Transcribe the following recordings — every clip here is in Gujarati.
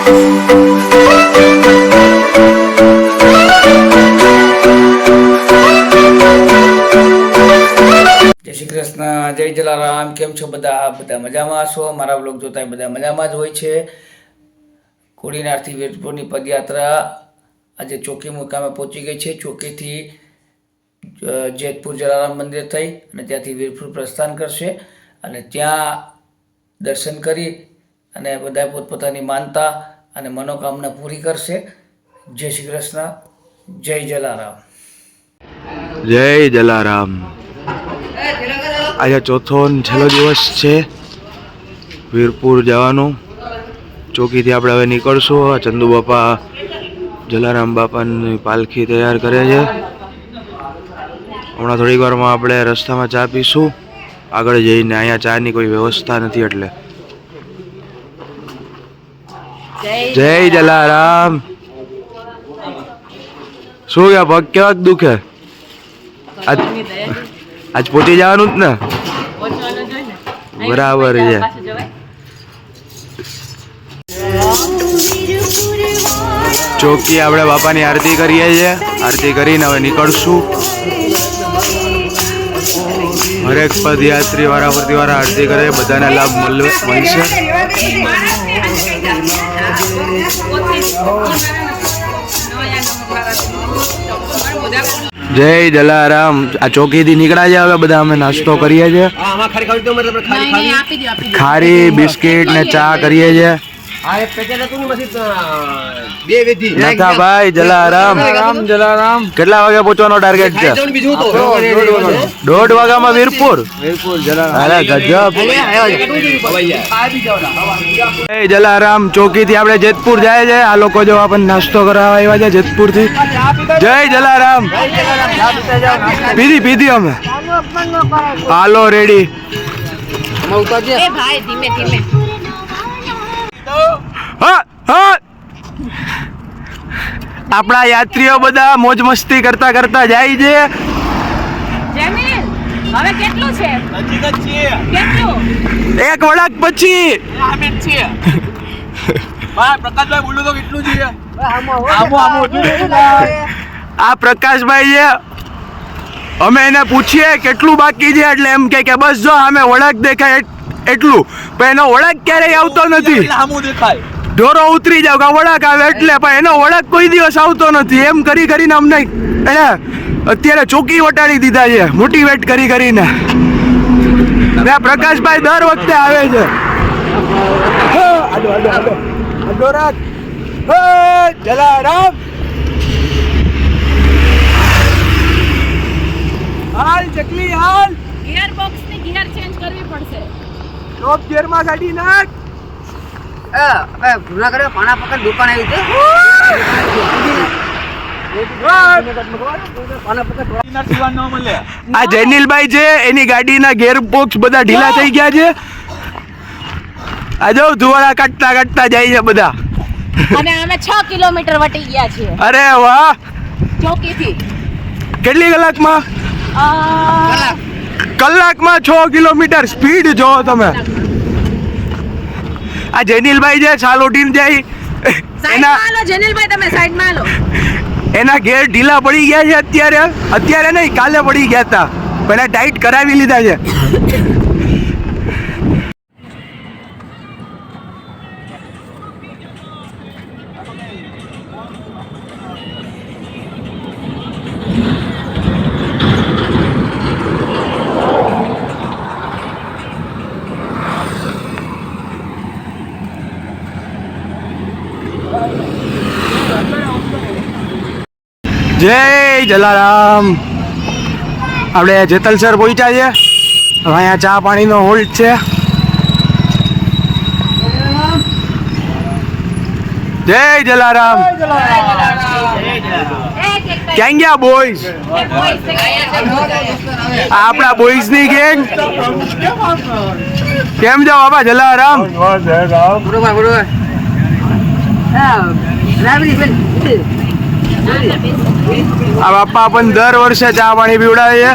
જય શ્રી કૃષ્ણ, જય જલારામ. કેમ છો બધા? બધા મજામાં છો? મારા બ્લોગ જોતા બધા મજામાં જ હોય છે. કોડીનારથી વીરપુરની પદયાત્રા આજે ચોકી મુકામે પહોંચી ગઈ છે. ચોકીથી જેતપુર જલારામ મંદિર થઈ અને ત્યાંથી વીરપુર પ્રસ્થાન કરશે અને ત્યાં દર્શન કરી અને બધા પોતપોતાની માનતા અને મનોકામના પૂરી કરશે. જય શ્રી કૃષ્ણ, જય જલારામ. જય જલારામ. આજે ચોથો છેલ્લો દિવસ છે વીરપુર જવાનો. ચોકીથી આપણે હવે નીકળશું. ચંદુ બાપા જલારામ બાપાની પાલખી તૈયાર કરે છે. હમણાં થોડીક વારમાં આપણે રસ્તામાં ચા પીશું આગળ જઈને. અહીંયા ચાની કોઈ વ્યવસ્થા નથી એટલે. જય જલારામ. શું કે પગ કેવાક દુખે? આજ પહોંચી જવાનું જ ને? બરાબર છે. ચોકી આપણે બાપાની આરતી કરીએ છીએ. આરતી કરીને હવે નીકળશું. હરેક પદયાત્રી વાળા ફરતી વાળા આરતી કરે, બધાને લાભ મળશે. જય જલારામ. આ ચોકીથી નીકળ્યા છે. હવે બધા અમે નાસ્તો કરીએ છીએ. ખારી બિસ્કિટ ને ચા કરીએ છીએ. ભાઈ જલારામ. કેટલા વાગે પહોંચવાનો ટાર્ગેટ છે? 1:30 વાગ્યામાં વીરપુર. અરે ગજબ. જય જલારામ. ચોકીથી આપણે જેતપુર જાય છે. આ લોકો જો આપણને નાસ્તો કરવા આવ્યા છે જેતપુર થી. જય જલારામ. પીધી અમે. હાલો રેડી. આપણા યાત્રીઓ બધા મોજ મસ્તી કરતા કરતા જાય છે. હવે કેટલું છે? કેટલું? એક વળાક પછી. પ્રકાશભાઈ બોલું તો કેટલું છે? આ પ્રકાશભાઈ છે. અમે એને પૂછીએ કેટલું બાકી છે એટલે એમ કે બસ જો અમે વળાક દેખાય એટલું. પણ એનો વળાક ક્યારેય આવતો નથી. ઢોરો ઉતરી જાવ કે વળાક આવે એટલે, પણ એનો વળાક કોઈ દિવસ આવતો નથી. એમ કરીને અમને એને અત્યારે ચોકી વટાડી દીધા છે, મોટિવેટ કરીને. પ્રકાશભાઈ દર વખતે આવે છે. જલારામ. હાલ ચકલી હાલ. ગિયર બોક્સ ની ગિયર ચેન્જ કરવી પડશે. ટોપ ગિયર માં ગાડી નાખ. ગુના કરે પાણા પકડ દુકાન આવી છે. આ જૈનિલભાઈ છે, એની ગાડીના ગિયર બોક્સ બધા ઢીલા થઈ ગયા છે. આ જો ધુવાળા કાઢતા જાય છે બધા. અને અમે 6 કિલોમીટર વટી ગયા છીએ. અરે વાહ. ચોકીથી કેટલી કલાકમાં? કલાકમાં 6 કિલોમીટર સ્પીડ જો તમે. આ જૈનિલભાઈ છે સાલોટીન જાય. એના ઘેર ઢીલા પડી ગયા છે અત્યારે નહીં, કાલે પડી ગયા હતા. પેલા ટાઈટ કરાવી લીધા છે. જય જલારામ. આપણે જેતલસર પહોંચ્યા છે. હવે અહીંયા ચા પાણીનો હોલ્ડ છે. જય જલારામ. ક્યાં ગયા બોયઝ? આપણા બોયઝ ની ગેંગ. કેમ છો બાબા જલારામ? આ બાપા પણ દર વર્ષે ચા પાણી પીવડાવે છે.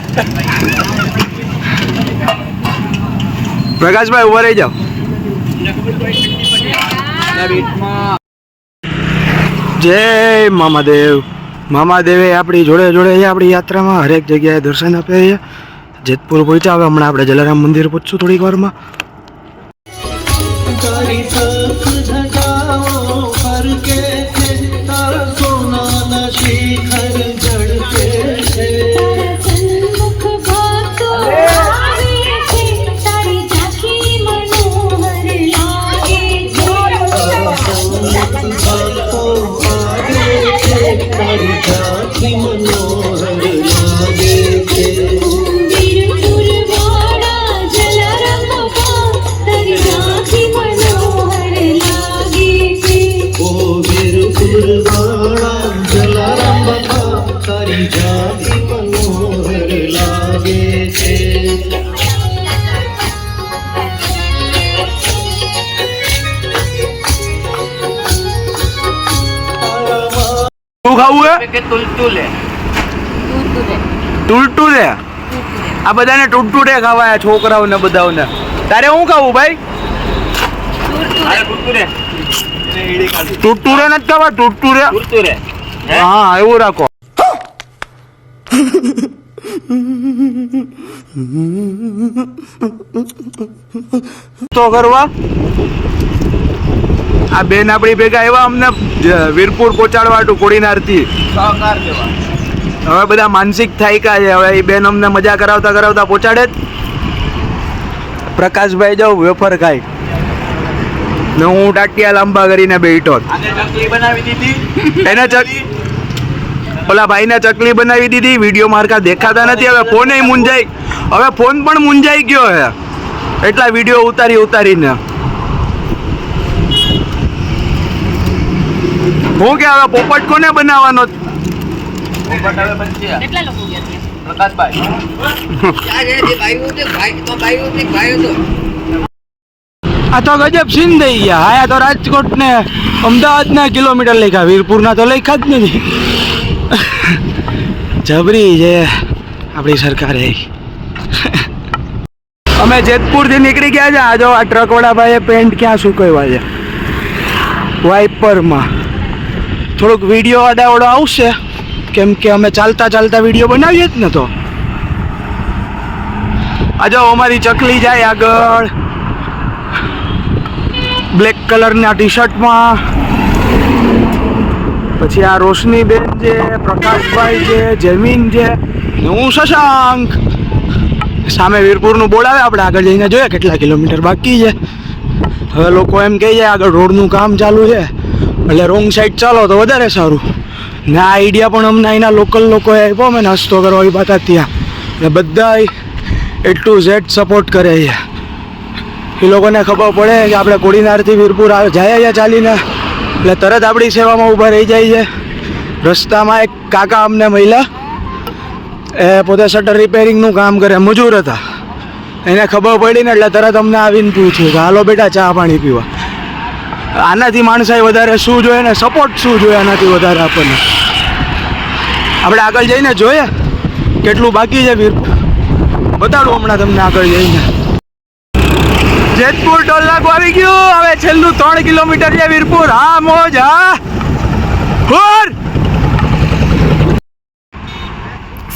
પ્રકાશભાઈ ઉભા રહી જાઓ. જય મામાદેવ. મામાદેવે આપણી જોડે જોડે આપણી યાત્રામાં હરેક જગ્યાએ દર્શન આપે છે. જેતપુર પહોંચ્યા, હવે હમણાં આપણે જલારામ મંદિર પહોંચશું થોડીક વારમાં. શું ખાવું હે? કે તુલતુલે ટુલટુલે. આ બધાને ટુલટુલે ખાવા છોકરાઓને બધાઓને. તારે શું ખાવું ભાઈ? તુલતુલે ટુટુરે નથી ખાવા? ટુટુરે તુલતુલે હા એવું રાખો. તો કરવા આ બેન આપણી ભેગા આવ્યા અમને વીરપુર પહોંચાડવા હતું કોડીનારથી. સહકાર દેવા. હવે બધા માનસિક થાયકા છે. હવે એ બેન અમને મજા કરાવતા કરાવતા પહોંચાડે જ. પ્રકાશભાઈ જાવ વેફર ખાય ને હું ટાટિયા લાંબા કરીને બેઠો. આને ચકલી બનાવી દીધી. એને ઓલા ભાઈને ચકલી બનાવી દીધી. વિડીયો મારકા દેખાતા નથી. હવે ફોન મૂંઝાઈ, હવે ફોન પણ મૂંઝાઈ ગયો હે એટલા વિડીયો ઉતારીને. હું કે હવે પોપટ કોને બનાવવાનો? પોપટ હવે બનશે. કેટલા લોકો ગયા ત્યાં? પ્રકાશભાઈ આ તો ગજબ સીન થઈ ગયા. આયા તો રાજકોટ ને અમદાવાદના કિલોમીટર લખ્યા, વીરપુરના તો લખ્યા જ નથી. જબરી છે આપણી સરકારે. અમે જેતપુરથી નીકળી ગયા છે. આ જો આ ટ્રકવાળા ભાઈએ પેન્ટ ક્યાં સુકવ્યા છે? વાઇપરમાં. થોડુંક વિડીયો અડાવડો આવશે કેમ કે અમે ચાલતા ચાલતા વિડીયો બનાવીએ જ ને. તો આ જો અમારી ચકલી જાય આગળ બ્લેક કલરના ટી શર્ટમાં. પછી આ રોશની બેન છે, પ્રકાશભાઈ છે, જમીન છે ને હું શશાંક. સામે વીરપુરનું બોર્ડ આવે, આપણે આગળ જઈને જોઈએ કેટલા કિલોમીટર બાકી છે. હવે લોકો એમ કહે છે આગળ રોડનું કામ ચાલુ છે એટલે રોંગ સાઈડ ચાલો તો વધારે સારું. ને આ આઈડિયા પણ અમને અહીંના લોકલ લોકોએ આપ્યો. અમે નાસ્તો કરવા આવી પાતા ત્યાં ને બધા A to Z સપોર્ટ કરે છે. એ લોકોને ખબર પડે કે આપણે કોડીનારથી વીરપુર જાય ચાલીને એટલે તરત આપણી સેવામાં ઊભા રહી જાય છે. રસ્તામાં એક કાકા અમને મળ્યા, એ પોતે શટર રિપેરિંગનું કામ કરે, મજૂર હતા. એને ખબર પડી ને એટલે તરત અમને આવીને પૂછ્યું કે હાલો બેટા ચા પાણી પીવા. આનાથી માણસાઈ વધારે શું જોઈએ ને સપોર્ટ શું જોઈએ આનાથી વધારે આપણને. આપણે આગળ જઈને જોઈએ કેટલું બાકી છે વીરપુર. બતાડું હમણાં તમને આગળ જઈને. જેતપુર ટોલ નાકું આવી ગયું. હવે છેલ્લું 3 કિલોમીટર છે વીરપુર. હા મોજ હા.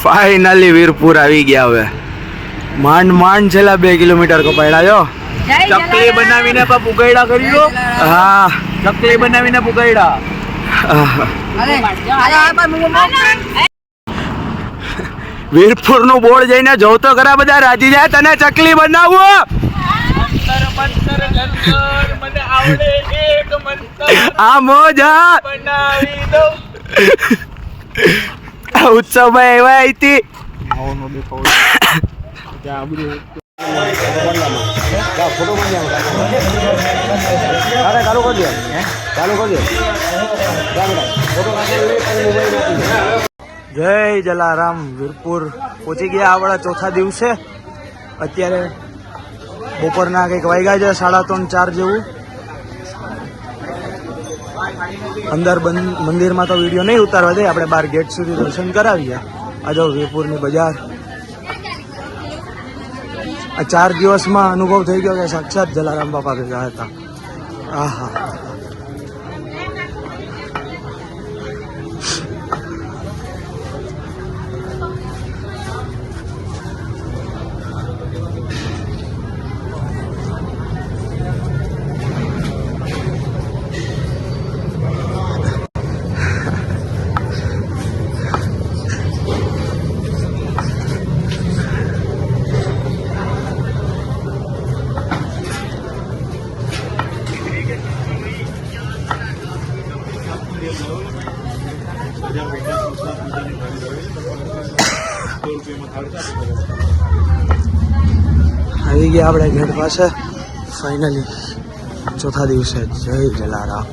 ફાઇનલી વીરપુર આવી ગયા. હવે માંડ છેલ્લા 2 કિલોમીટર કપાયડા. જો ચકલી બનાવીને પુગાયડા કર્યો. હા ચકલી બનાવીને પુગાયડા. વીરપુર નું બોર્ડ જઈને જોવ તો ખરા બધા રાજી જાય. તને ચકલી બનાવવો? મને આવડે એક મંતર આ મોજ હા. બનાવી દો. આ ઉત્સવમાં એવા હતી. જય જલારામ. વીરપુર પહોંચી ગયા આપણા ચોથા દિવસે. અત્યારે બપોરના કંઈક વાગ્યા છે 3:30-4 જેવું. અંદર મંદિરમાં તો વિડીયો નહીં ઉતારવા દે, આપણે બહાર ગેટ સુધી દર્શન કરાવીએ. આ જો વીરપુરની બજાર. આ 4 દિવસમાં અનુભવ થઈ ગયો કે સાક્ષાત જલારામ બાપા ભેગા હતા. આહા આવી ગયા આપણે ગેટ પાસે ફાઇનલી ચોથા દિવસે. જય જલારામ.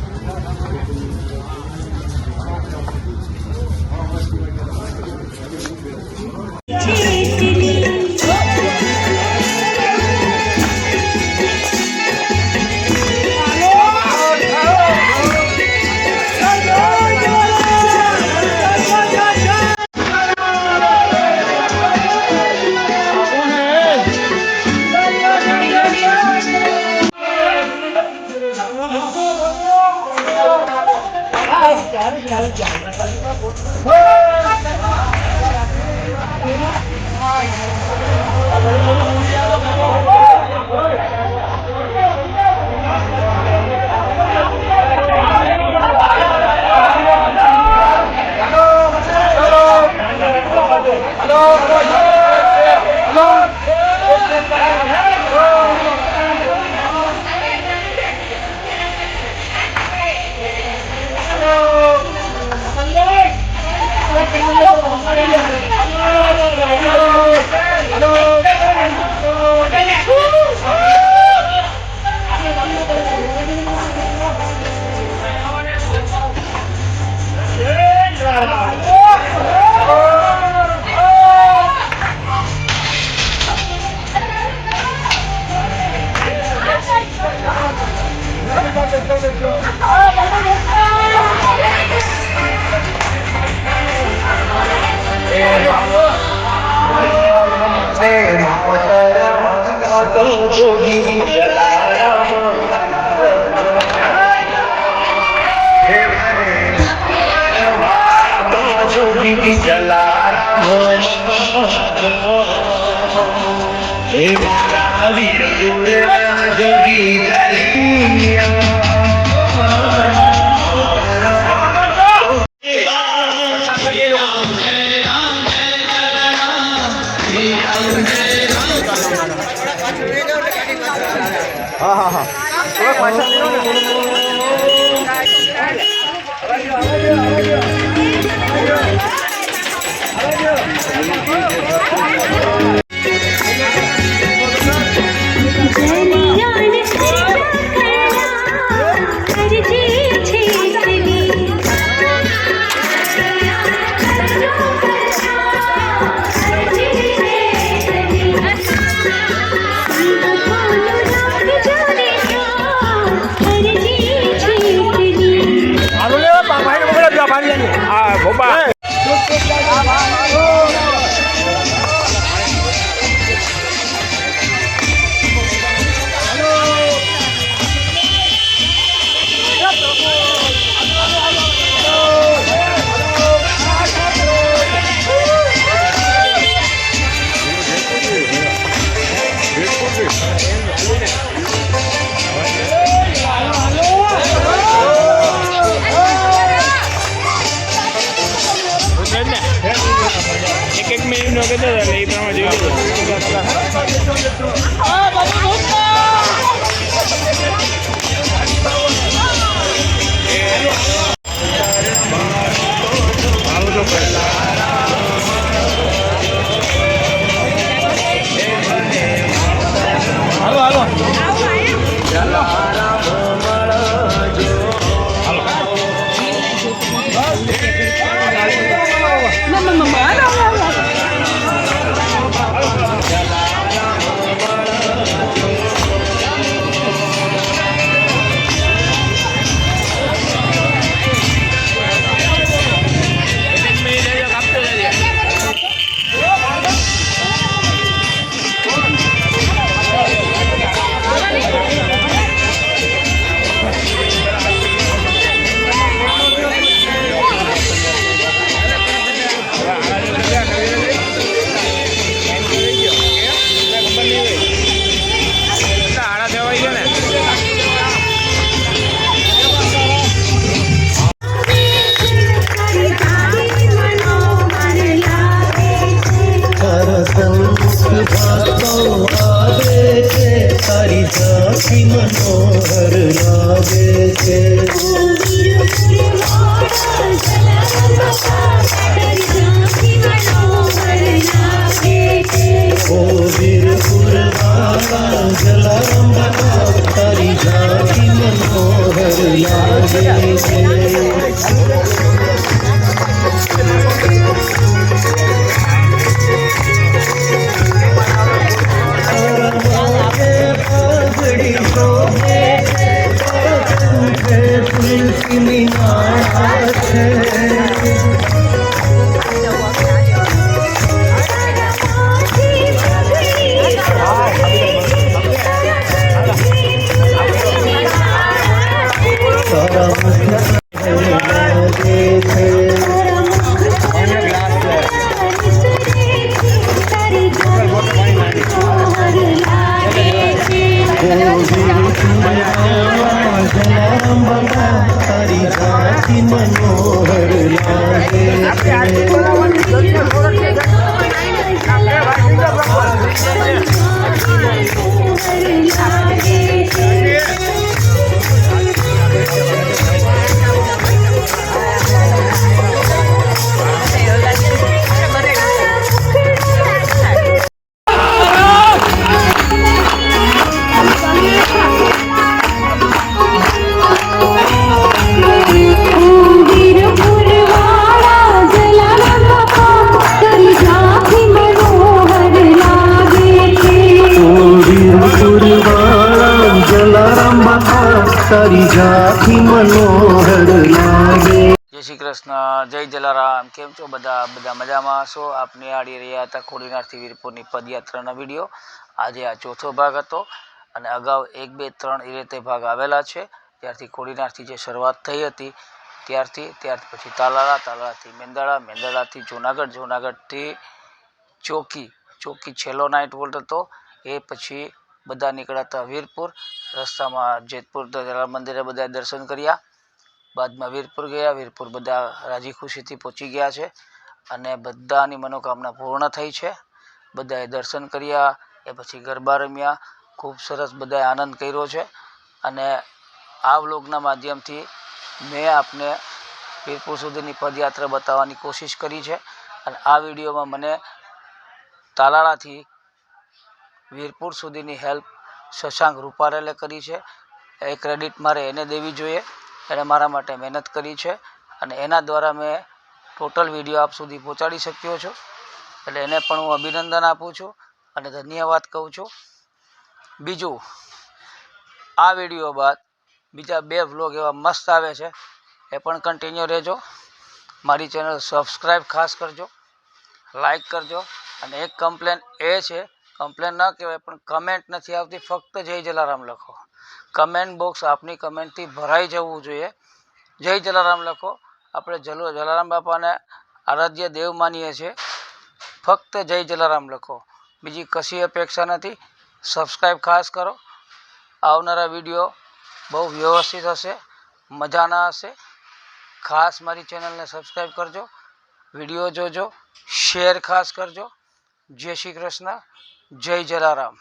મનોહર લાગે તારી ઝાંખી મનોહર લાગે. જય શ્રી કૃષ્ણ, જય જલારામ. કેમ છો બધા મજામાં હશો? આપને આડી રહ્યા હતા ખોડીનારથી વીરપુરની પદયાત્રાનો વિડીયો. આજે આ ચોથો ભાગ હતો અને અગાઉ 1, 2, 3 એ રીતે ભાગ આવેલા છે. ત્યારથી ખોડીનારથી જે શરૂઆત થઈ હતી ત્યાર પછી તાલાળાથી મેંદરડાથી જુનાગઢથી ચોકી છેલ્લો નાઇટ વોલ્ટ હતો. એ પછી બધા નીકળ્યા વીરપુર. રસ્તામાં જેતપુર જલારામ મંદિરે બધા દર્શન કર્યા. બાદમાં વીરપુર ગયા. વીરપુર બધા રાજી ખુશીથી પહોંચી ગયા છે અને બધાની મનોકામના પૂર્ણ થઈ છે. બધાએ દર્શન કર્યા. એ પછી ગરબા રમ્યા. ખૂબ સરસ બધાએ આનંદ કર્યો છે અને આ વ્લોગના માધ્યમથી મેં આપને વીરપુર સુધીની પદયાત્રા બતાવવાની કોશિશ કરી છે. અને આ વિડીયોમાં મને તાલાળાથી વીરપુર સુધીની હેલ્પ શશાંક રૂપારેલે કરી છે. એ ક્રેડિટ મારે એને દેવી જોઈએ. એણે મારા માટે મહેનત કરી છે અને એના દ્વારા મેં ટોટલ વિડીયો આપ સુધી પહોંચાડી શક્યો છું. એટલે એને પણ હું અભિનંદન આપું છું અને ધન્યવાદ કહું છું. બીજું, આ વિડીયો બાદ બીજા 2 વ્લોગ એવા મસ્ત આવે છે, એ પણ કન્ટિન્યુ રહેજો. મારી ચેનલ સબસ્ક્રાઈબ ખાસ કરજો, લાઈક કરજો. અને એક કમ્પ્લેન એ છે, કમ્પ્લેન ન કહેવાય પણ કમેન્ટ નથી આવતી, ફક્ત જય જલારામ લખો. કમેન્ટ બોક્સ આપની કમેન્ટથી ભરાઈ જવું જોઈએ. જય જલારામ લખો. આપણે જલારામ બાપાને આરાધ્ય દેવ માનીએ છીએ. ફક્ત જય જલારામ લખો, બીજી કશી અપેક્ષા નથી. સબસ્ક્રાઈબ ખાસ કરો. આવનારા વિડીયો બહુ વ્યવસ્થિત હશે, મજાના હશે. ખાસ મારી ચેનલને સબસ્ક્રાઈબ કરજો, વિડીયો જોજો, શેર ખાસ કરજો. જય શ્રી કૃષ્ણ, જય જલારામ.